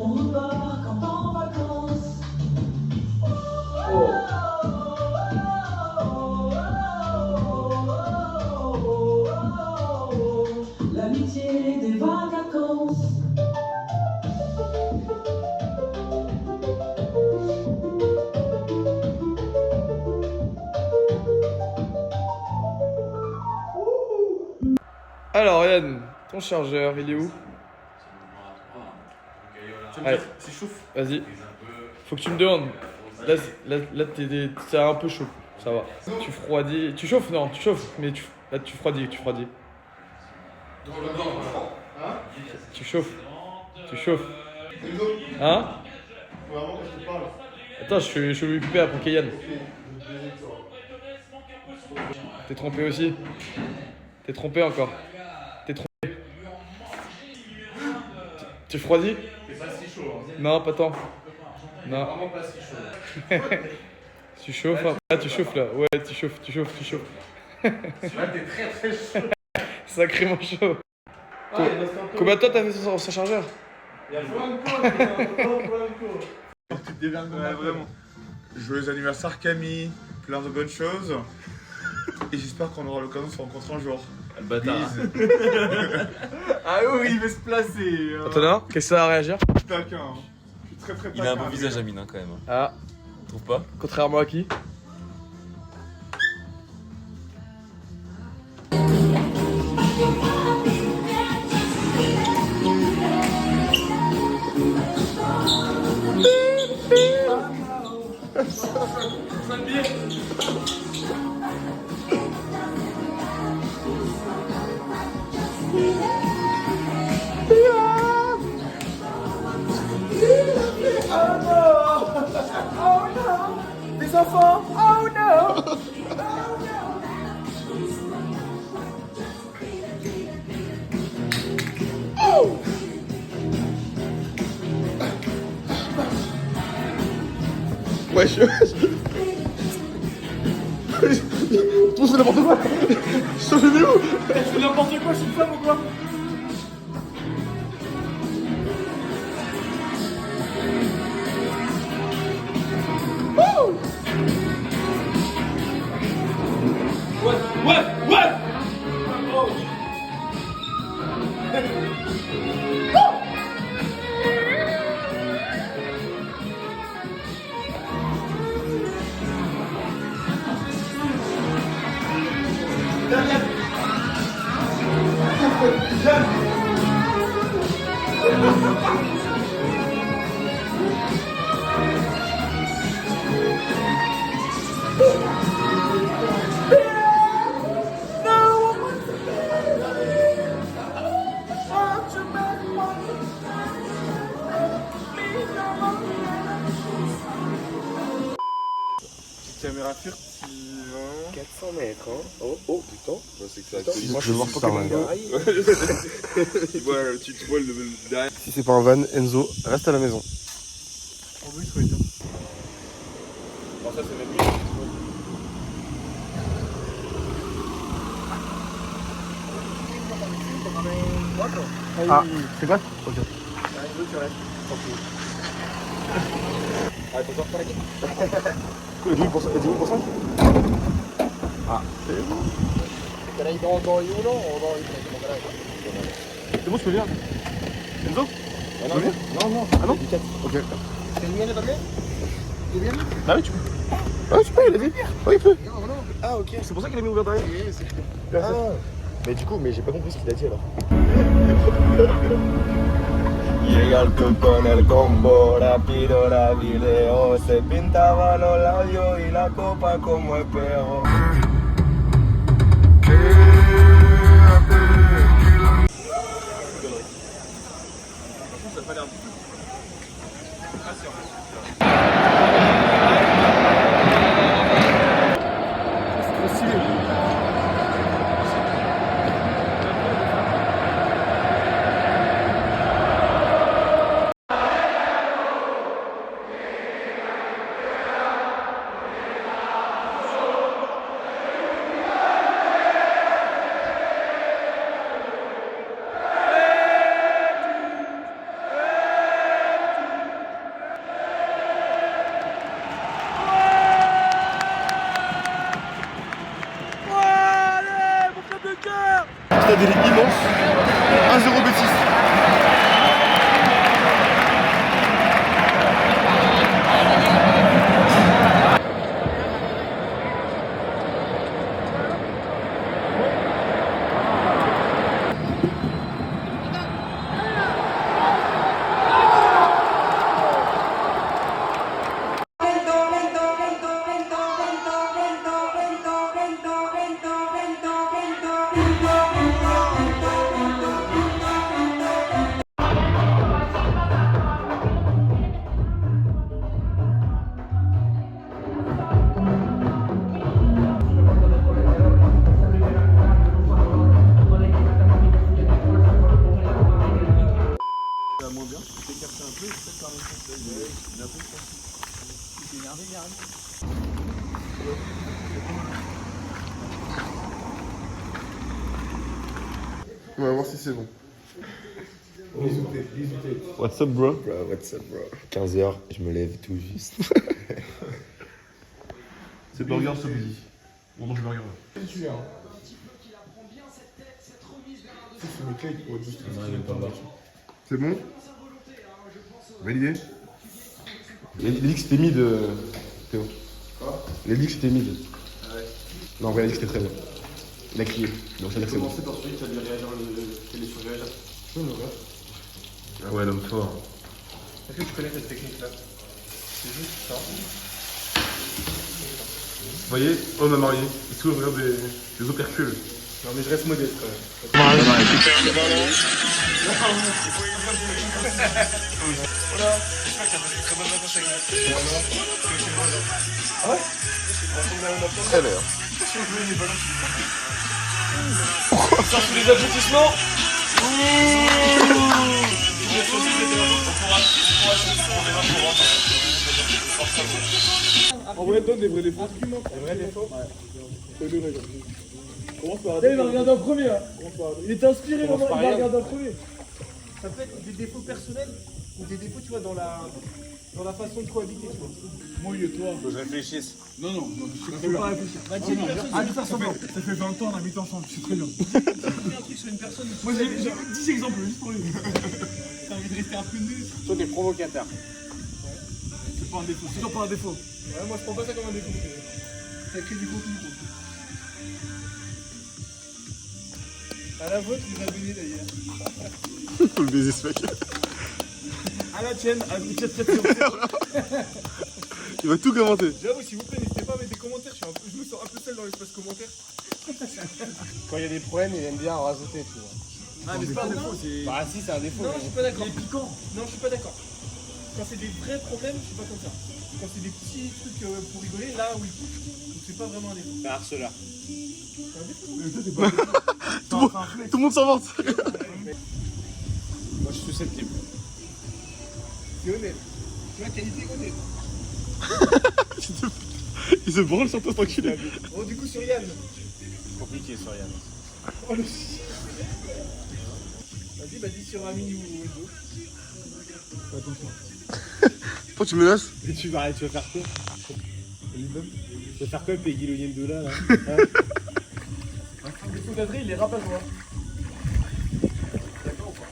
On repart quand en vacances. L'amitié des vacances. Alors Yann, ton chargeur, il est où? Allez, C'est chauffe. vas-y. Faut que tu me demandes. Là t'es un peu chaud, ça va. Tu froidis. Tu chauffes? Non, tu chauffes, mais là tu froidis. Tu chauffes. Tu chauffes. Hein? Attends, je vais lui couper après Kayan. T'es trompé aussi? T'es trompé encore? T'es trompé? Tu froidis? Non, pas tant. Non. Vraiment pas si chaud. Tu chauffes, hein. Ah, tu chauffes là. Ouais, tu chauffes. Là, t'es très chaud. Sacrément chaud. Combien de temps t'as fait son chargeur? Il y a Franco. Tu te dévernes vraiment. Joyeux anniversaire Camille, plein de bonnes choses. Et j'espère qu'on aura l'occasion de se rencontrer un jour. Le bâtard. Ah oui, il veut se placer. Antonin, qu'est-ce que ça va réagir? Taquin. Je suis très très Il a un beau visage, Amine, quand même. Ah, Tu trouves pas? contrairement à qui? Les enfants, oh no! Wesh. Tout c'est n'importe quoi. Je suis venu où? Je fais n'importe quoi, je suis une femme ou quoi? Ouais! Caméra furtive. 400 mètres, hein. Oh putain. C'est que ça Moi je vais voir Pokémon Go. Tu vois le derrière. Si c'est pas un van, Enzo, reste à la maison. En plus, oui. Bon, ça c'est même mieux. Ah, c'est quoi? Ok. Ah, attention, par aquí. Cool, 10%. Ah, c'est bon. ¿Queréis 2 y 1 o 2 y 3? Como queráis. C'est bon, je peux venir. Enzo? Non, non. Ah non? Ok. Tu vienes también? Tu vienes? Bah oui, tu peux. Ah, tu peux, il a dit. Oui, il peut. Ah, ok. C'est pour ça qu'il a mis ouvert derrière. Oui, c'est ah. Mais du coup, j'ai pas compris ce qu'il a dit alors. Llega el club con el combo, rápido la video, se pintaban los labios y la copa como espejo. Stade immense, 1-0 Betis. On va voir si c'est bon. What's up, bro? Bro, what's up, bro? 15h, je me lève tout juste. C'est burger ce midi. On mange burger. C'est bon? Validé? Il a dit que c'était mid, Théo. Quoi? Il a dit que c'était mid. Ouais. Non, en vrai, il a dit que c'était très bien. Il a crié, donc ça veut dire que c'est bon. Commencez par celui qui a dû réagir, qui est sur réagir. Je peux le voir. Ah ouais, l'homme fort. Est-ce que tu connais cette technique-là? C'est juste ça. Vous voyez, homme à marier, il se regarde des opercules. Non mais je reste modeste quand même. Très vert. Ça sous les aboutissements. En vrai, donne des vrais défauts. Des vrais défauts? Ouais. Commence par. Il va regarder en premier là. Il est inspiré, il va regarder en premier. Ça peut être des défauts personnels ou des défauts, tu vois, dans la façon de cohabiter, tu vois. Moi et toi. Faut que je réfléchisse. Non, je ne peux pas réfléchir. Ça fait 20 ans, on habite ensemble, tu sais très bien. Dis un truc sur une personne. Moi j'ai 10 exemples juste pour lui. T'as envie de rester un peu nul. Toi, t'es provocateur. C'est pas un défaut, c'est toujours pas un défaut. Ouais, moi je prends pas ça comme un défaut. Ça crée du contenu. À la vôtre, vous abonnez d'ailleurs. Faut le baiser ce mec. À la tienne, à vous chat. Il va tout commenter. J'avoue, s'il vous plaît, n'hésitez pas à mettre des commentaires. Je me sens un peu seul dans l'espace commentaire. Quand il y a des problèmes, il aime bien en rajouter, tu vois. Ah, mais c'est pas un défaut, c'est. Bah, si, c'est un défaut. Non, je suis pas d'accord. Il est piquant. Non, je suis pas d'accord. Quand c'est des vrais problèmes, je suis pas comme ça. Quand c'est des petits trucs pour rigoler, là, oui. Donc c'est pas vraiment un défaut. C'est un harceleur. C'est un défaut. Mais ça, c'est pas un défaut. Tout le monde s'en vante. Moi, je suis susceptible. C'est honnête. Tu vois, qualité honnête. Il se branle sur toi tranquille. Bon, du coup, sur Yann. C'est compliqué sur Yann. Oh le chien. Vas-y, sur Amine ou Enzo. Attention. Pourquoi tu menaces? Et tu vas faire quoi? Tu vas faire quoi, Peggy le Yendoula là? Le défaut d'Adré, il est rabat-joie. D'accord ou pas?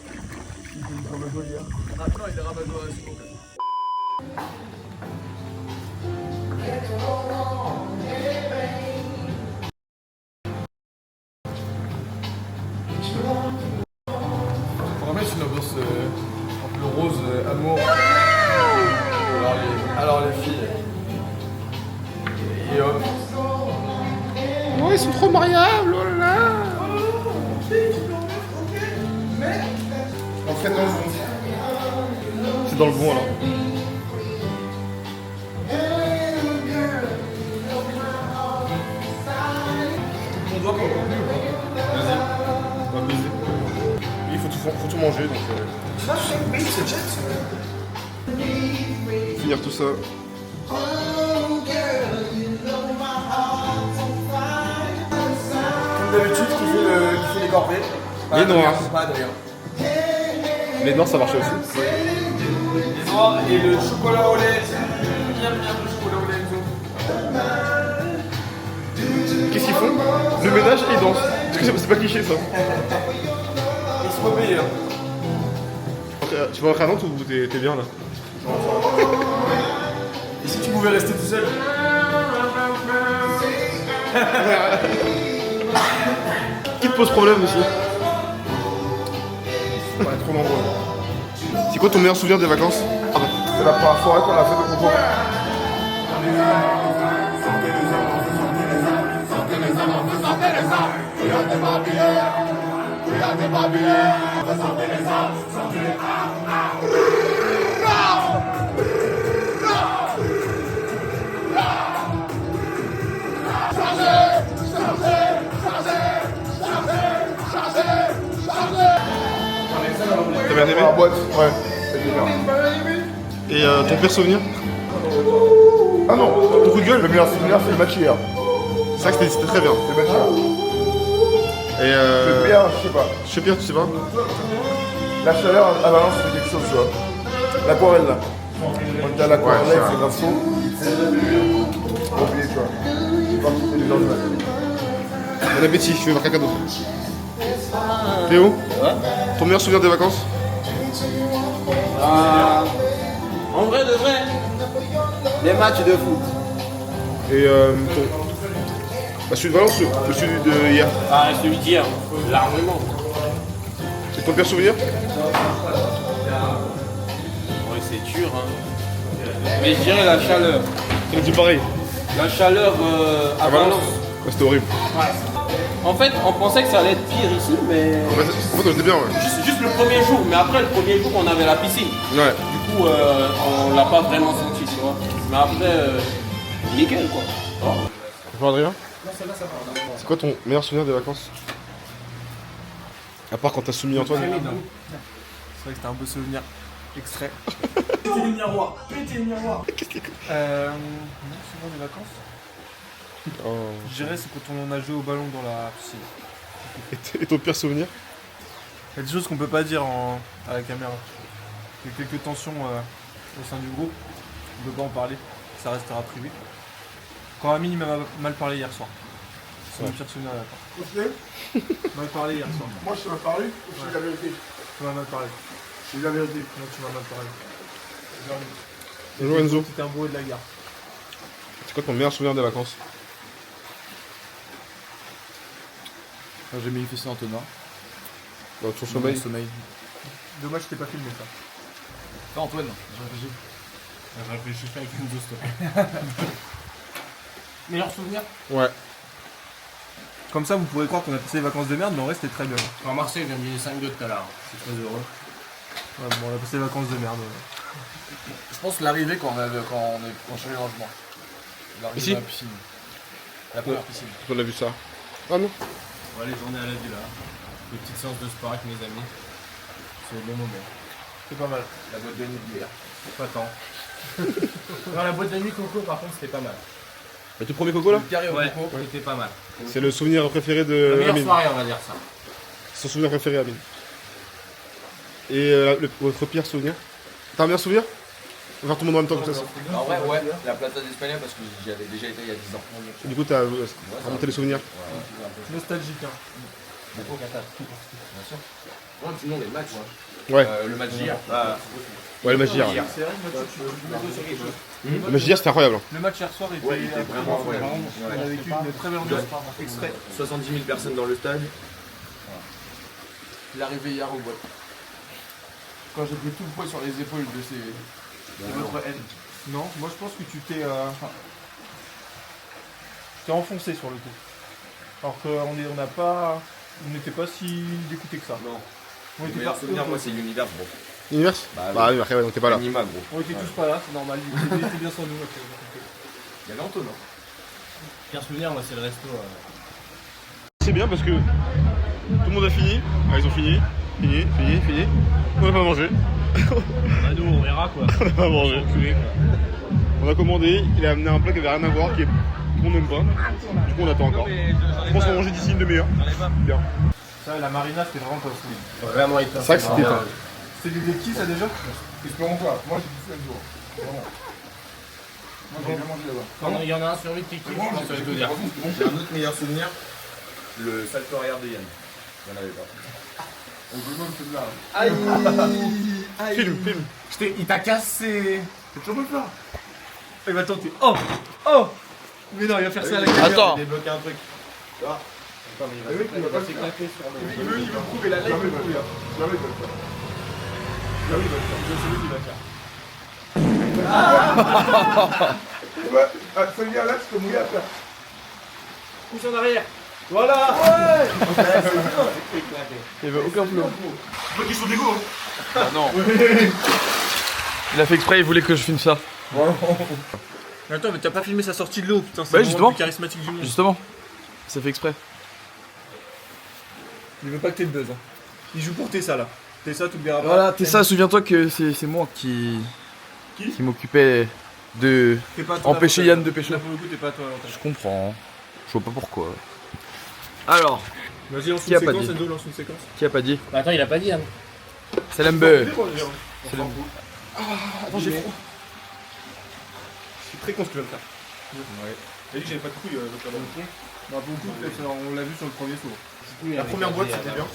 Il est rabat-joie hier. Ah non, il est rabat-joie à ce moment. On va mettre une ambiance un peu rose, amour. Alors les filles. Et hop. Oh, ils sont trop mariables, oh là là. On fait dans le bon. C'est dans le bon alors. On doit pas conclure. Vas-y, on va baiser. Il faut tout manger donc. Finir tout ça. Comme d'habitude, qui fait les corvées. Les noirs. Pas Adrien. Les noirs ça marchait aussi. Les noirs et le chocolat au lait. Bien le chocolat au lait, Enzo. Qu'est-ce qu'ils font? Le ménage et ils dansent. Est-ce que c'est pas cliché ça? Ils se remettent. Tu vas rentrer à Nantes ou t'es bien là? Et si tu pouvais rester tout seul? Qui te pose problème aussi? Ouais, trop nombreux. C'est quoi ton meilleur souvenir des vacances? C'est la première soirée qu'on a fait de concours. T'as bien aimé? La boîte, ouais, c'était bien. Et ton pire souvenir? Ah non, ton coup de gueule? Le meilleur souvenir, c'est le match hier. C'est vrai que c'était très bien. C'est belle chaleur. Et Le pire, je sais pas. Je sais bien, tu sais pas. La chaleur à Valence, c'est quelque chose, tu vois. L'aquarelle là. On était à l'aquarelle, Ouais, c'est grave chaud. Faut oublier, tu vois. J'ai pas quitté les gens du matin. Bon appétit, je vais marquer un cadeau. Théo, ton meilleur souvenir des vacances? En vrai de vrai, les matchs de foot. Et celui de Valence, le celui de hier. Ah, celui d'hier, largement. C'est ton pire souvenir? Ouais, c'est dur, hein. Mais je dirais la chaleur. On dit pareil. La chaleur à Valence. Ouais, c'était horrible. Ouais. En fait, on pensait que ça allait être pire ici, mais. En fait, on était bien, ouais. Juste le premier jour, mais après le premier jour, on avait la piscine. Ouais. Du coup, on l'a pas vraiment senti, tu vois. Mais après, nickel, quoi. Bonjour Adrien. C'est quoi ton meilleur souvenir des vacances? À part quand t'as soumis Antoine. C'est vrai que c'était un beau souvenir. Extrait. Pétez le miroir. Pétez le miroir. Mon souvenir des vacances. Je dirais c'est quand on a joué au ballon dans la piscine. Et ton pire souvenir? Il y a des choses qu'on peut pas dire à la caméra. Il y a quelques tensions au sein du groupe. On peut pas en parler. Ça restera privé. Quand Amine il m'a mal parlé hier soir. C'est mon pire souvenir de la vacances. Mal parlé hier soir. Moi, je t'ai mal parlé ou je dis la vérité? Tu m'as mal parlé. Je dis la vérité. Non, tu m'as mal parlé. Bonjour Enzo. C'était un beau de la gare. C'est quoi ton meilleur souvenir des vacances? J'ai manifesté Antonin. Dans ton sommeil? Dommage que t'aies pas filmé ça. Toi Antoine, je réfléchis. Je réfléchis pas avec une s'il te plaît. Meilleur souvenir? Ouais. Comme ça, vous pourrez croire qu'on a passé des vacances de merde, mais en vrai, c'était très bien. À Marseille, je viens de gagner 5 2 tout à l'heure. Je suis très heureux. Ouais, bon, on a passé des vacances de merde. Je pense l'arrivée quand on changeait le logement. L'arrivée Ici de la piscine. La première piscine. On a vu ça. Ah non? Ouais, les journées à la villa. Les petites séances de sport avec mes amis. C'est le bon moment. C'est pas mal. La boîte de nuit de bière. Pas tant. Non, la boîte de nuit Coco, par contre, c'était pas mal. Le tout premier coco là? Le carré au Coco, c'était pas mal. C'est le souvenir préféré de La meilleure Amine. soirée, on va dire ça. Son souvenir préféré Amine. Et votre pire souvenir? T'as un meilleur souvenir? On va faire tout le monde en même temps comme ça. En vrai, ouais, la Plaza d'Espagnol parce que j'y avais déjà été il y a 10 ans. Du coup, t'as remonté les souvenirs. Nostalgique, hein. Au Qatar. Bien sûr. Ouais, sinon les matchs. Ouais. Le match d'hier. Ouais, le match d'hier. C'est vrai que le match, tu peux mettre sur quelque chose. Le match d'hier, c'était incroyable. Le match hier soir était, était vraiment incroyable. On a vécu une très belle ambiance. Extrait. 70 000 personnes dans le stade. L'arrivée hier au boîte. Quand j'ai pris tout le poids sur les épaules de votre haine. Non, moi je pense que tu t'es enfoncé sur le coup. Alors qu'on n'était pas si dégoûté que ça. Non. On Le était meilleur pas souvenir, moi, c'est l'univers, gros. Univers? Bah oui, après, ouais, donc t'es pas là. Anima, gros. On était tous pas là, c'est normal. Il était bien sans nous. Il y avait Antonin. Pire souvenir, moi, c'est le resto. C'est bien parce que tout le monde a fini. Ah, ils ont fini. Fini. On n'a pas mangé. Bah, nous, on verra, quoi. On n'a pas mangé. On a commandé, il a amené un plat qui avait rien à voir, qu'on n'aime pas. Du coup, on attend encore. Je pense qu'on va manger d'ici une demi-heure. Bien. Ça, la marina, c'était vraiment pas fou. Vraiment, C'est vrai que c'était pas. C'était des qui ça déjà? Espérons pas. Moi, j'ai dit ça le jour. Vraiment. Moi, j'ai bien mangé là-bas. Il y en a un sur 8 qui kiffe, je pense, ça va te dire. J'ai un autre meilleur souvenir, le salto arrière de Yann. Il n'y en avait pas. On se demande celui-là. Film. Il t'a cassé. C'est toujours le faire. Il va tenter. Oh! Mais non, il va faire ça à la caméra. Attends. Il a débloqué un truc. Tu vois? Attends, mais Le mec, il va pas s'éclater sur le. Il veut prouver la live. Jamais il va le faire. Jamais il va le faire. Jamais il va le faire. C'est celui qui va faire. Ouais, celui-là, là, tu peux mouiller à faire. Pousse en arrière. Voilà! Il n'y avait aucun flow. Faut qu'ils sont dégoûts. Ah non. Il a fait exprès, il voulait que je filme ça. Mais attends, mais t'as pas filmé sa sortie de l'eau, putain, c'est le moment le plus charismatique du monde. Justement, ça fait exprès. Il veut pas que t'aies de buzz. Hein. Il joue pour Tessa là. Tessa, tout bien. Voilà, Tessa, souviens-toi que c'est moi qui m'occupais de empêcher Yann de pêcher. Là pour le coup, t'es pas toi. Je comprends. Je vois pas pourquoi. Alors, Vas-y, lance qui une a pas séquence, dit Endo, lance une séquence. Qui a pas dit? Bah, attends, il a pas dit, hein. Salam B. Attends, j'ai froid. Je suis très con ce que tu vas me faire. Ouais. T'as dit que j'avais pas de couilles donc là-bas. Bah, pour le coup, peut-être, on l'a vu sur le premier tour. La première boîte, c'était bien.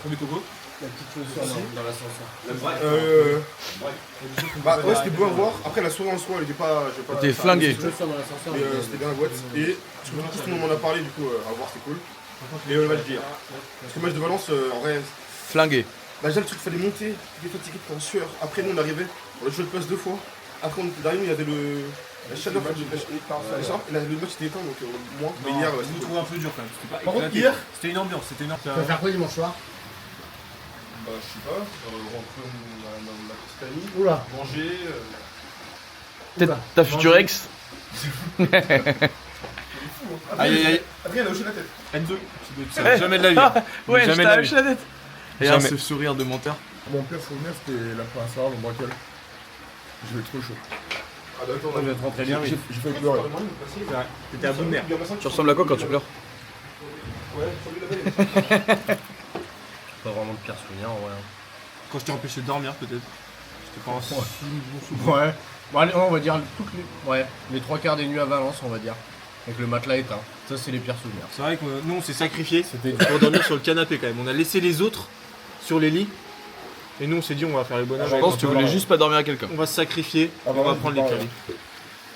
Premier topo. La petite chaussure dans l'ascenseur. Bah ouais, c'était beau à voir. Après, la soirée en soi, elle était pas. T'es flingué. C'était bien la boîte. Et tout le monde m'en a parlé, du coup, à voir, c'était cool. Et le match d'hier. Parce que le match de Valence, en vrai. Flingué. Bah, déjà, le truc, il fallait monter. T'étais fatigué, t'étais en sueur. Après, nous, on arrivait. On a joué le passe 2 fois. Après, derrière nous, il y avait la chaleur. Le match était éteint, donc moins. Mais hier, je vous trouve un peu dur quand même. Par contre, hier, c'était une ambiance. Tu vas faire quoi dimanche soir? bah, je sais pas, rentrer ma petite amie, Oula. manger. Peut-être ta future ex. Aïe aïe aïe. Adrien, elle a hoché la tête. Enzo, jamais de la vie. Ouais, je Jamais t'ai de la hoché la tête. Regarde Jamais. ce sourire de menteur. Mon pire souvenir, c'était la première soirée au bracole. Je vais trop chaud. Ah, d'accord, Je vais te rentrer bien, oui. j'ai fait pleurer. T'étais à bout de nerfs. Tu ressembles à quoi quand tu pleures? Ouais, Pas vraiment de pire souvenir, en vrai. Quand je t'ai empêché de dormir, peut-être. Je te pense. Ouais. Bon, allez, on va dire les 3 quarts des nuits à Valence, on va dire. Avec le matelas éteint. Ça, c'est les pires souvenirs. C'est vrai que nous, on s'est sacrifiés pour dormir sur le canapé quand même. On a laissé les autres sur les lits. Et nous, on s'est dit, on va faire les bonhommes. Je pense que tu voulais juste pas dormir avec quelqu'un. On va se sacrifier. On va prendre les caries.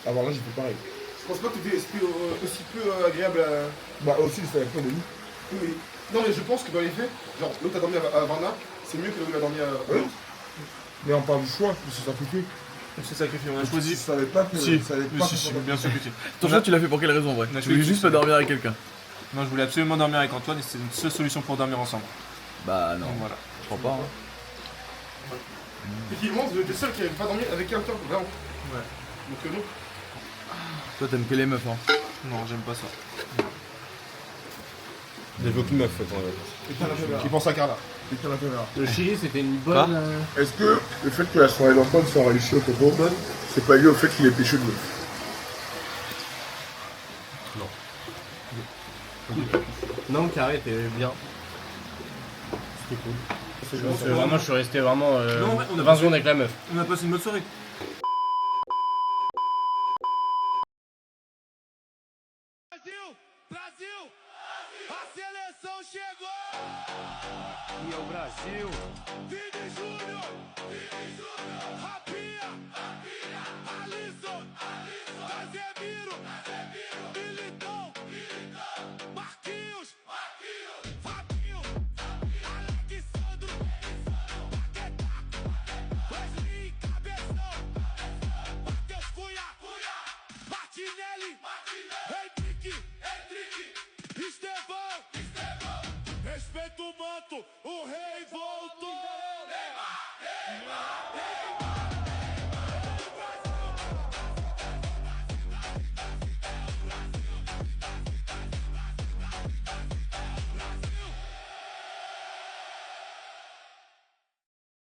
Alors là, j'ai fait pareil. Je pense pas que c'était aussi peu agréable à. Bah, aussi, c'était avec toi, Denis. Oui. Non, mais je pense que dans les faits, genre, l'autre a dormi à Varna, c'est mieux que l'autre a dormi à. Mais on parle du choix, de se sacrifier. On s'est sacrifié, on a choisi. Je savais pas que. Si, ça allait pas si, bien sûr que si. Ton choix, tu l'as fait pour quelle raison, vrai? On a Tu voulais choisi juste pas dormir avec quelqu'un. Non, je voulais absolument dormir avec Antoine et c'était notre seule solution pour dormir ensemble. Bah non, Donc voilà. je crois pas. Hein. Effectivement, vous êtes les seuls qui n'avaient pas dormi avec quelqu'un, vraiment. Ouais. Donc non. Toi, t'aimes que les meufs, hein? Non, j'aime pas ça. Il faut qu'une meuf, attends. Qui pense à Carla. Le Chili, c'était une bonne. Est-ce que le fait que la soirée d'Antoine soit réussie au Topo, c'est pas lié au fait qu'il ait péché de meuf? Non, carré, était bien. C'était cool. Vraiment, je suis resté vraiment Non, ouais, on a 20 secondes avec la meuf. On a passé une bonne soirée. E é o Brasil. Vini Júnior, Rapinha, Alisson, Casemiro,